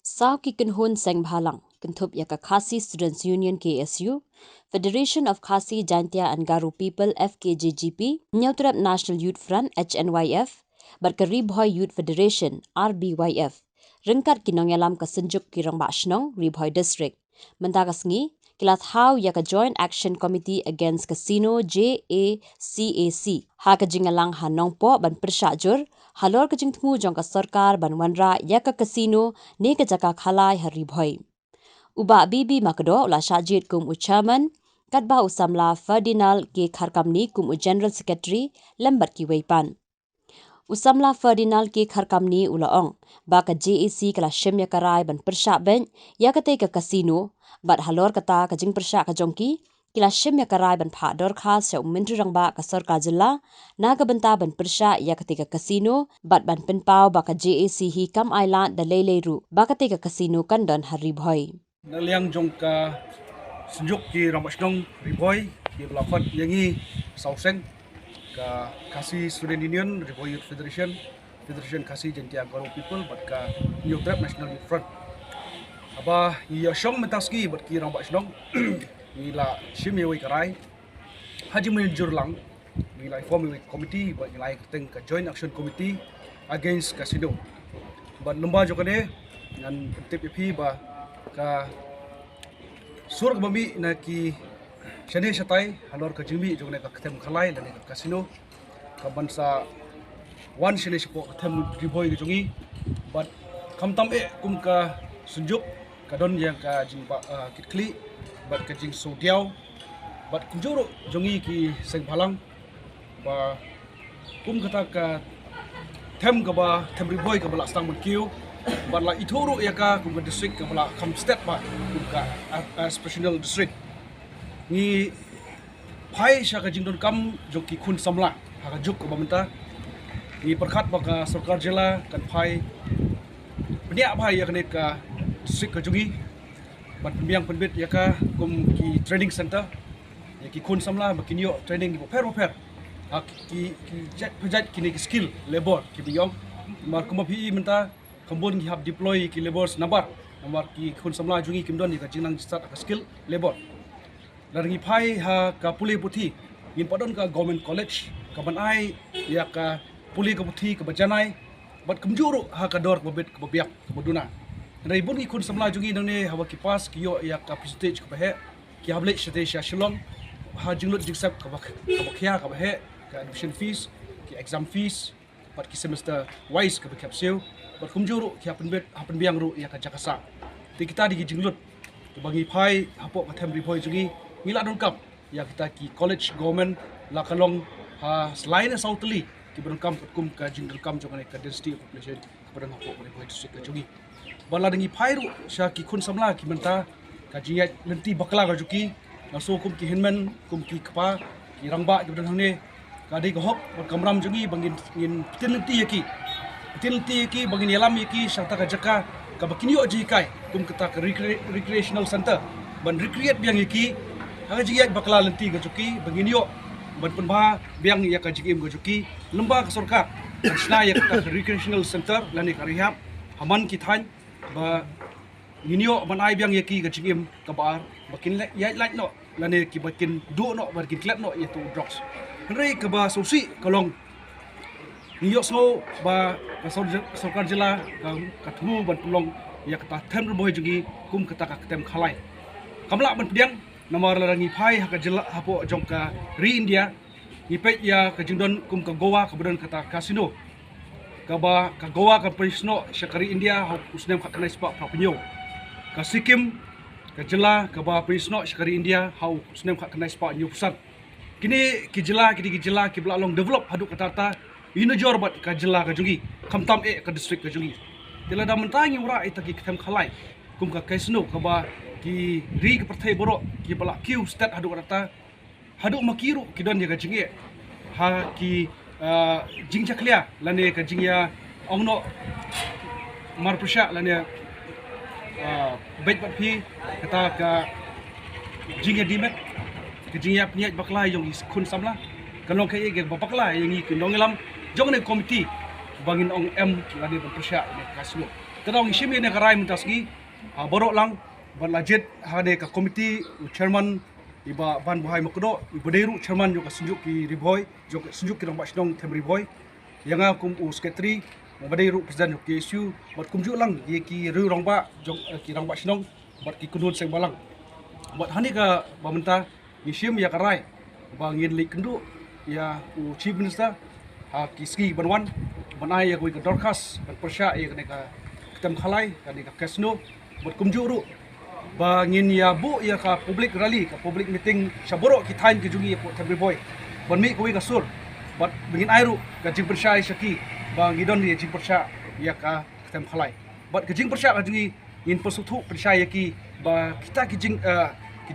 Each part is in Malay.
Sao ki Kunhun Seng Bhalang, Kuntup Yaka Khasi Students Union KSU, Federation of Khasi Jaintia and Garo People FKJGP, Nyautrap National Youth Front HNYF, Barkari Boy Youth Federation RBYF, Ringkat Kinongyalam Kasenjuk Kirang Bashnong, Ribhoy District, Mentagasngi, Kilat How Yaka Joint Action Committee Against Casino JACAC, Ha Kajingalang Hanongpo Ban Persyajur, Halor Kajing Tmu Jongka Sarkar Ban Wanra Yaka Casino Ne Kajaka Khalai Haribhoy. Uba Bibi Makdo Ula Syajid Kum Uchaman, Katba Usamla Ferdinand K. Kharkamni Kum General Secretary Lembat Ki Weipan. Usamla Ferdinand K. Kharkamni Ulaong, Baka JAC Kala Shemya Karai Ban Persyak Ben, Yakate Ka Casino, Bat Halor Kata Kajing Persyak Kajongki, Kila Shemya Karai Ban Pak Dorka Syau Menteri Rangba Ka Sarkar Jilla, Naga Benta Ban Persyak Yakate Ka Casino, Bat Ban Penpau Baka JAC Hikam Island Da Lele Ru, Bakate Ka Casino Kandon Haribhoy. Naliang jongka senjuk ki Rambasnong Riboy ki Belafat yangi Sauseng ka Khasi Student Union Riboy Youth Federation Khasi Jaintia Garo People bat ka Nyautrap National Youth Front aba ya shong mentaski bat ki Rambasnong ila shimyewi karai haji menjur lang ila form committee bat ila keteng ka Joint Action Committee Against Casino bat lemba jokane ngan TPP ba ka surg bami na ki shane shatai halor ka jingbi jone ka ktem khalai lane ka casino ka bansa wan shane shpo ktem riboy ki jongi but kamtam e kum ka sunjuk ka don yang ka jingba kitkli but ka jing sodiaw but kunjuro jongi ki seng phalang ba kum kata ka them ka ba them riboy ka bala stang kiu Barla ituru ya ka kum district ka bala kam state ba kum ka special district ni phai sha ka jingdon kam joki khun samla ha ka juk ka bamenta ni perkhat ba ka sarkar jila kan phai penia phai ya ka district ka jungi bat biang penbit ya ka kum ki training center ya ki khun samla ba kinyo training ki per ha ki project kini skill labor ki biong mar kum bi menta kambon ki hab deploy ki labors nabar ki khun samla jungi kimdon ni ka jingnang start ka skill labor larangi phai ha ka puli puthi in padon ka government college ka banai ya ka puli ka puthi ka bajanai bat kumjuru ha ka dor babet ka babiak ka baduna rai bun ki khun samla jungi nane hawa ki pas ki yo ya ka percentage ka bahe ki hable shate sha shilong ha jinglut jiksap ka bakhya ka bahe ka admission fees ki exam fees bat ki semester wise ka bakapseu bat kumjuru ki hapen biang ru ya ka jakasa ti kita di jinglut bagi phai hapo ka them riboy jungi mila don kap ya kita ki college government la kalong ha selain sautli ki bon kam kum ka jingdul kam jongane ka density population kepada hapo riboy district ka jungi bala dengi phai ru sha ki khun samla ki menta ka jingat lenti bakla ka juki laso kum ki hinmen kum ki kapa ki rangba ki don hane ka dei ka hok kamram jungi bangin tinlenti yaki bagi nialam yaki serta ka jaka ka bakinyo jikai kum kita ka recreational center ban recreate biang yaki ha jiyak bakla lenti ka juki baginyo ban penba biang ya ka jigim ka juki lemba ka sarkar sna ya ka recreational center lani ka rehab haman ki than ba ginyo ban ai biang yaki ka jigim ka bar bakin ya like no lani ki bakin do no bakin klep no ya tu drugs rei ka ba sosi kalong New York ba sarkar jila ka thmu ban tulong ya kata them boy jugi kum kata ka tem khalai kamla ban pediang nomor larangi phai ha ka jila hapo jongka ri India ni pe ya ka jingdon kum ka Goa ka badan kata casino ka ba ka Goa ka prisno syakari India ha usnem ka kanai spa propinyo ka Sikkim ka jila ka ba prisno syakari India ha usnem ka kanai spa new pusat kini ki jila ki bla long develop haduk kata ina jor bat ka jila ka jungi kamtam e ka district ka jungi tila da mentangi ura ita ki kem khalai kum ka kaisno ka ba ki ri ka partai borok ki bala kiu stat hadu rata hadu makiru ki don ya ka jingi ha ki jingja klia lane ka jingya ongno mar prusha lane bet bat pi kata ka jingya dimet ka jingya pniat bakla yong khun samla kalong kai ge bakla yang ki nongelam jong ne komiti bangin ong M lani berpersia ne kaslo Kadang isim ini karai mentasgi borok lang ban lajet hade ka komiti chairman iba ban buhai makdo iba deru chairman juga sunjuk ki riboy juga sunjuk ki rambak sidong tem riboy yang kum secretary Mabadiru Presiden KSU buat kumju lang ye ki ru rongba jong ki rongba sinong buat ki kunun seng balang buat hani ka bamenta nisim ya karai bang yin li kendu ya chief minister ha kiski banwan banai ya koi ka dorkas ban persya ya ka ketem khalai ka kasno buat kumju ru bang yin ya bu ya ka public rally ka public meeting saboro ki tain ki jungi ko tabri boy ban mi koi ka sur buat bingin airu ka jing persya syaki bang gidon dia jing persya ya ka ketem khalai buat ke jing persya ka jungi in pesutu persya ki ba kita ki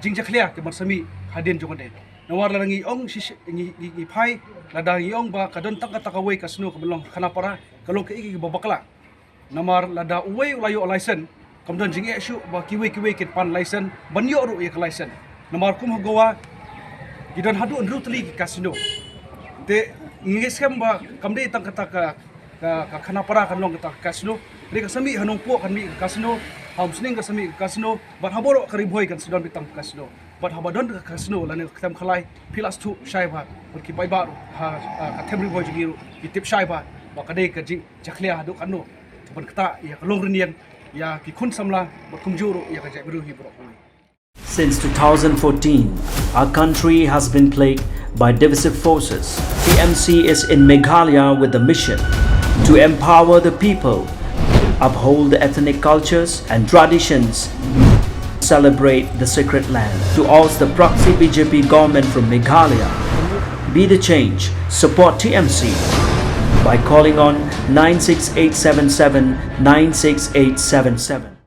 jing jaklia ke bersami hadin jongde nawar langi ong ngi pai ladang ong ba kadon tak takawai kasno ke belong kana para kalau ke iki babakla namar lada uwe ulayo license kamdon jing isu ba kiwe ke pan license banyo ru ya license namar kum hagowa gidon hadu nru tli ki kasino te ngi scam ba kamde tak ka kana para kan long ka kasino ri kasami hanong po kan mi kasino ham sning kasami kasino bat haboro kariboy kan sidon bitang kasino bat habadon ka kasino lan ketam khalai pilas tu shai ba ki bai ba ha ka temri boy jigiru itip shai ba kadai ka jing jaklia hadu kanu ban kata ya long rinian ya ki kun samla bat kumjuru ya ka jai biru hi bro. Since 2014, our country has been plagued by divisive forces. TMC is in Meghalaya with the mission to empower the people, uphold the ethnic cultures and traditions, celebrate the sacred land. To oust the proxy BJP government from Meghalaya, be the change, support TMC by calling on 96877 96877.